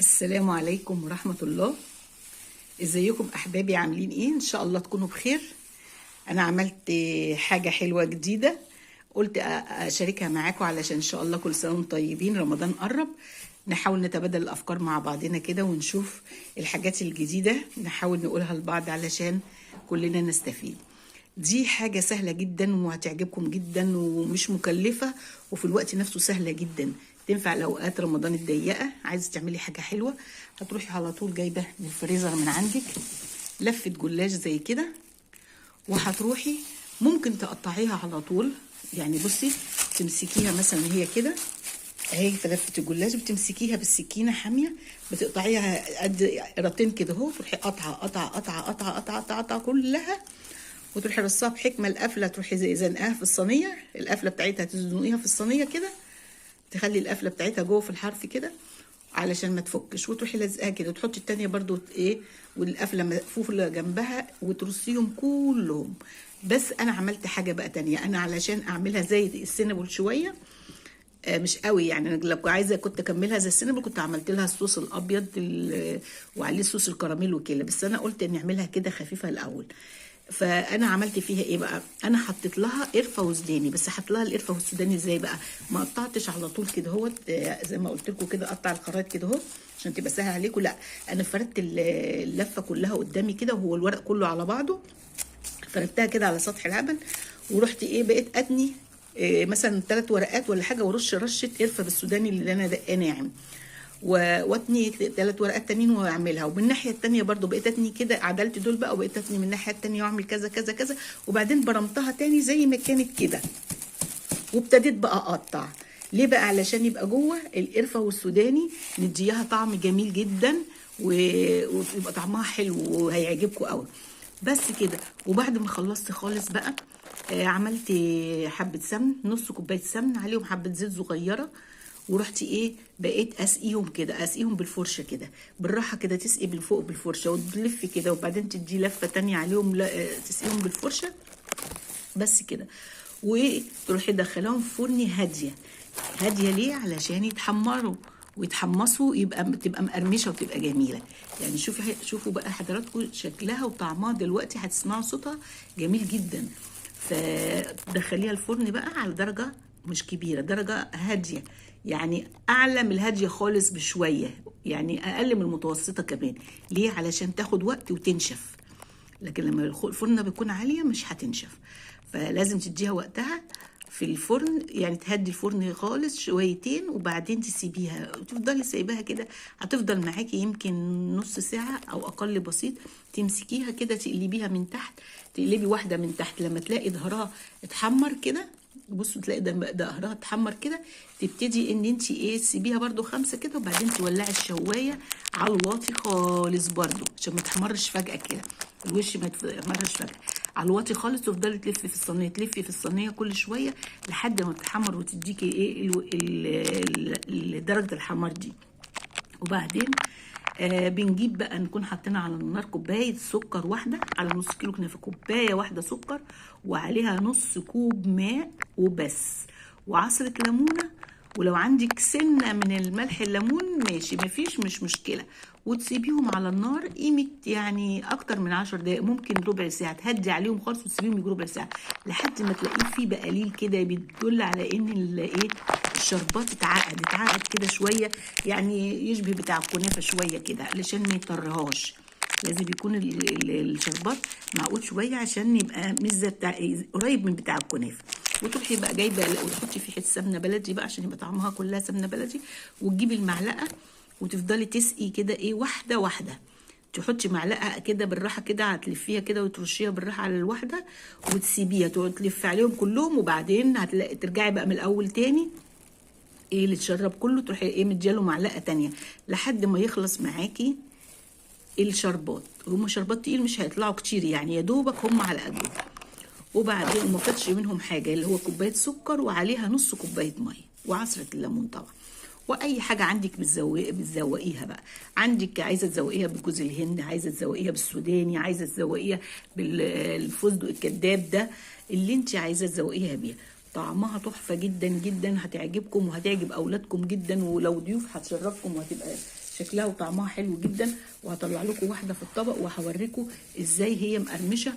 السلام عليكم ورحمة الله. ازيكم احبابي؟ عاملين ايه؟ ان شاء الله تكونوا بخير. انا عملت حاجة حلوة جديدة قلت اشاركها معاكم علشان ان شاء الله كل سنة وانتم طيبين. رمضان قرب، نحاول نتبادل الافكار مع بعضنا كده ونشوف الحاجات الجديدة نحاول نقولها لبعض علشان كلنا نستفيد. دي حاجة سهلة جدا وهتعجبكم جدا ومش مكلفة وفي الوقت نفسه سهلة جدا، تنفع لأوقات رمضان الضيقة. عايزة تعملي حاجة حلوة، هتروحي على طول جايبة من الفريزر من عندك لفة جلاش زي كده، وهتروحي ممكن تقطعيها على طول. يعني بصي، تمسكيها مثلا هي كده اهي في لفة الجلاش، بتمسكيها بالسكينة حامية، بتقطعيها قد قراطين كده اهو، تروحي قطعة قطعة قطعة قطعة قطعة قطعة قطعة كلها، وتروحي رصاها بحكمة. القفلة تروحي زي زنقاها في الصينية، القفلة بتاعتها تزنقيها في الصينية كده، تخلي القفلة بتاعتها جوه في الحرف كده علشان ما تفكش، وتروحي لازقاها كده، وتحطي التانية برضو ايه والقفلة مقفولة جنبها، وترصيهم كلهم. بس انا عملت حاجة بقى تانية، انا علشان اعملها زي السينابل شوية مش قوي يعني. انا لو عايزه كنت اكملها زي السينابل كنت عملت لها الصوص الابيض وعليه صوص الكراميل وكده، بس انا قلت نعملها كده خفيفه الاول. فانا عملت فيها ايه بقى؟ انا حطيت لها قرفه وسوداني، بس حط لها القرفه والسوداني ازاي بقى؟ ما قطعتش على طول كده اهوت زي ما قلت لكم كده، اقطع الخرايط كده اهو عشان تبقى سهله عليكم. لا، انا فردت اللفه كلها قدامي كده، وهو الورق كله على بعضه فردتها كده على سطح العمل، ورحت ايه بقيت اتني مثلا 3 ورقات ولا حاجه، ورش رشه قرفه بالسوداني اللي انا دقاه ناعم، واتني 3 ورقات تانيين واعملها. ومن الناحيه التانيه برضو بقيت اتني كده، عدلت دول بقى وبقيت اتني من الناحيه التانيه واعمل كذا كذا كذا، وبعدين برمتها تاني زي ما كانت كده، وابتديت بقى اقطع. ليه بقى؟ علشان يبقى جوه القرفه والسوداني نديها طعم جميل جدا ويبقى طعمها حلو وهيعجبكم قوي. بس كده. وبعد ما خلصت خالص بقى عملت حبه سمن، نص كوبايه سمن عليهم حبه زيت صغيره، ورحت ايه بقيت اسقيهم كده، اسقيهم بالفرشه كده بالراحه كده، تسقي من فوق بالفرشه وتلفي كده، وبعدين تدي لفه تانية عليهم تسقيهم بالفرشه بس كده، وتروحي دخلهم في فرن هاديه. هاديه ليه؟ علشان يتحمروا ويتحمصوا، تبقى مقرمشه وتبقى جميله. يعني شوفوا بقى حضراتكم شكلها وطعمها دلوقتي، هتسمعوا صوتها جميل جدا. فدخليها الفرن بقى على درجه مش كبيره، درجه هاديه، يعني اعلى من الهاديه خالص بشويه، يعني اقل من المتوسطه كمان. ليه؟ علشان تاخد وقت وتنشف، لكن لما الفرن بيكون عاليه مش هتنشف، فلازم تديها وقتها في الفرن، يعني تهدي الفرن خالص شويتين وبعدين تسيبيها، تفضلي سايباها كده، هتفضل معاكي يمكن نص ساعة او اقل بسيط. تمسكيها كده تقلبيها من تحت، تقلبي واحدة من تحت، لما تلاقي ظهرها اتحمر كده، بصوا تلاقي ظهرها اتحمر كده، تبتدي ان انت ايه تسيبيها برده 5 كده، وبعدين تولعي الشوايه على الواطي خالص برده عشان ما تحمرش فجاه كده، الوش ما يتحمرش فجاه، على الواطي خالص. تفضلي تلفي في الصينيه، تلفي في الصينيه كل شويه لحد ما تتحمر وتديكي ايه درجه الحمار دي. وبعدين بنجيب بقى، نكون حاطين على النار كوبايه سكر واحده على نص كيلو كنافه، كوبايه واحده سكر وعليها نص كوب ماء وبس، وعصره ليمونه، ولو عندك سنه من الملح الليمون ماشي، مفيش مش مشكله، وتسيبيهم على النار قيمه يعني اكتر من 10 دقايق، ممكن ربع ساعه، تهدي عليهم خالص وتسيبيهم يجوا ربع ساعه لحد ما تلاقيه فيه بقليل كده، بيدل على ان ايه الشربات اتعقد كده شويه، يعني يشبه بتاع الكنافه شويه كده علشان ما يطرهاش. لازم يكون الشربات معقود شويه عشان يبقى مش زي بتاع قريب من بتاع الكنافه. وتروحي بقى جايبه وتحطي فيه حته سمنه بلدي بقى عشان يبقى طعمها كلها سمنه بلدي، وتجيبي المعلقه وتفضلي تسقي كده ايه واحده واحده، تحطي معلقه كده بالراحه كده، هتلفيها كده وترشيها بالراحه على الواحده وتسيبيها تلفي عليهم كلهم، وبعدين هتلاقي ترجعي بقى من الاول تاني ايه اللي تشرب كله، تروحي ايه مدياله معلقه تانية لحد ما يخلص معاكي الشربات. هم شربات تقيل مش هيطلعوا كتير يعني، يا دوبك هم على قدهم. وبعدين ما فاتش منهم حاجه، اللي هو كوبايه سكر وعليها نص كوبايه ميه وعصره الليمون طبعا، واي حاجه عندك بتزوقيها بقى. عندك عايزه تزوقيها بجوز الهند، عايزه تزوقيها بالسوداني، عايزه تزوقيها بالفستق الكداب ده، اللي انت عايزه تزوقيها بيها. طعمها تحفه جدا جدا، هتعجبكم وهتعجب اولادكم جدا، ولو ضيوف هتشرفكم وهتبقى شكلها وطعمها حلو جدا. وهطلع لكم واحده في الطبق وهوريكم ازاي هي مقرمشه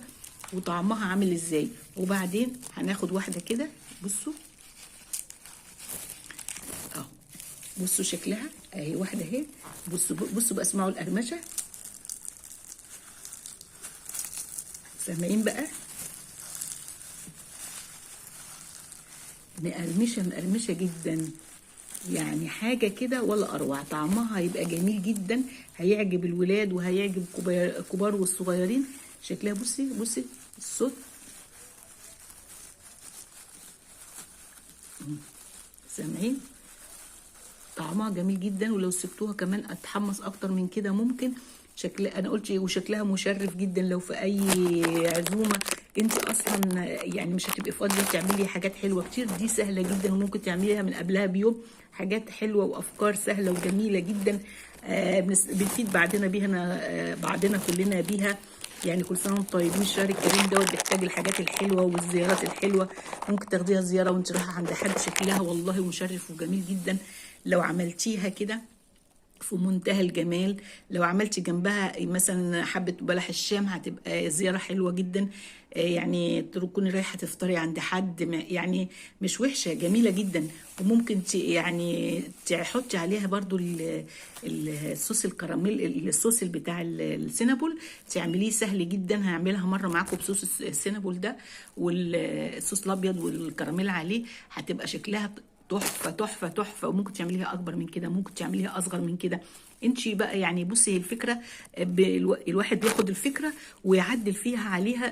وطعمها عامل ازاي. وبعدين هناخد واحده كده، بصوا اهو، بصوا شكلها اهي، واحده اهي، بصوا بقى، اسمعوا القرمشه، سامعين بقى؟ مقرمشه جدا، يعني حاجه كده ولا اروع. طعمها هيبقى جميل جدا، هيعجب الولاد وهيعجب الكبار والصغيرين. شكلها بصي الصوت، سامعين؟ طعمها جميل جدا. ولو سبتوها كمان اتحمص اكتر من كده ممكن. انا قلت وشكلها مشرف جدا لو في اي عزومه انت اصلا يعني مش هتبقي فاضيه تعملي حاجات حلوه كتير. دي سهله جدا وممكن تعمليها من قبلها بيوم، حاجات حلوه وافكار سهله وجميله جدا. بنفيد بعضنا كلنا بيها. يعني كل سنه وانتم طيبين. الشهر الكريم دوت بيحتاج الحاجات الحلوه والزيارات الحلوه. ممكن تاخديها زياره وانت رايحه عند حد، شكلها والله مشرف وجميل جدا لو عملتيها كده في منتهى الجمال. لو عملتي جنبها مثلا حبة بلح الشام هتبقى زيارة حلوة جدا. يعني تكوني رايحة تفطري عند حد، يعني مش وحشة، جميلة جدا. وممكن يعني تحطي عليها برضو الصوص الكراميل، الصوص بتاع السينابول، تعمليه سهل جدا. هعملها مرة معاكم بصوص السينابول ده والصوص الابيض والكراميل عليه، هتبقى شكلها تحفه تحفه تحفه. وممكن تعمليها اكبر من كده، ممكن تعمليها اصغر من كده. انت بقى يعني بصي، هي الفكره الواحد بياخد الفكره ويعدل فيها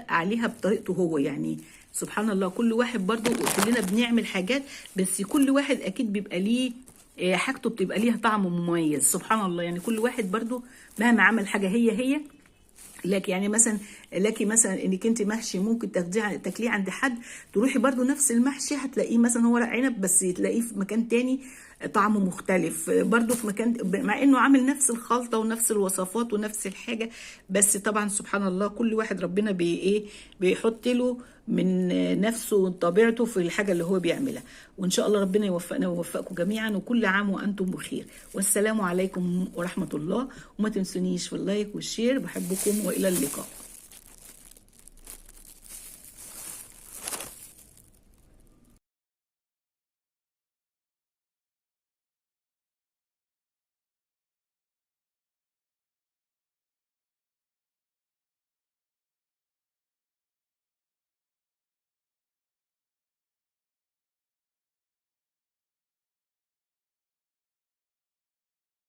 عليها بطريقته هو. يعني سبحان الله، كل واحد برضو، كلنا بنعمل حاجات بس كل واحد اكيد بيبقى ليه حاجته، بتبقى ليها طعم مميز. سبحان الله، يعني كل واحد برضو مهما عمل حاجه هي لك. يعني مثلا انك انت محشي ممكن تاكليه عند حد، تروحي برضو نفس المحشي هتلاقيه مثلا هو ورق عنب بس تلاقيه في مكان تاني طعمه مختلف، برضو في مكان، مع انه عامل نفس الخلطه ونفس الوصفات ونفس الحاجه. بس طبعا سبحان الله، كل واحد ربنا بيحط له من نفسه وطبيعته في الحاجه اللي هو بيعملها. وان شاء الله ربنا يوفقنا ويوفقكم جميعا، وكل عام وانتم بخير. والسلام عليكم ورحمه الله. وما تنسونيش في اللايك والشير، بحبكم والى اللقاء.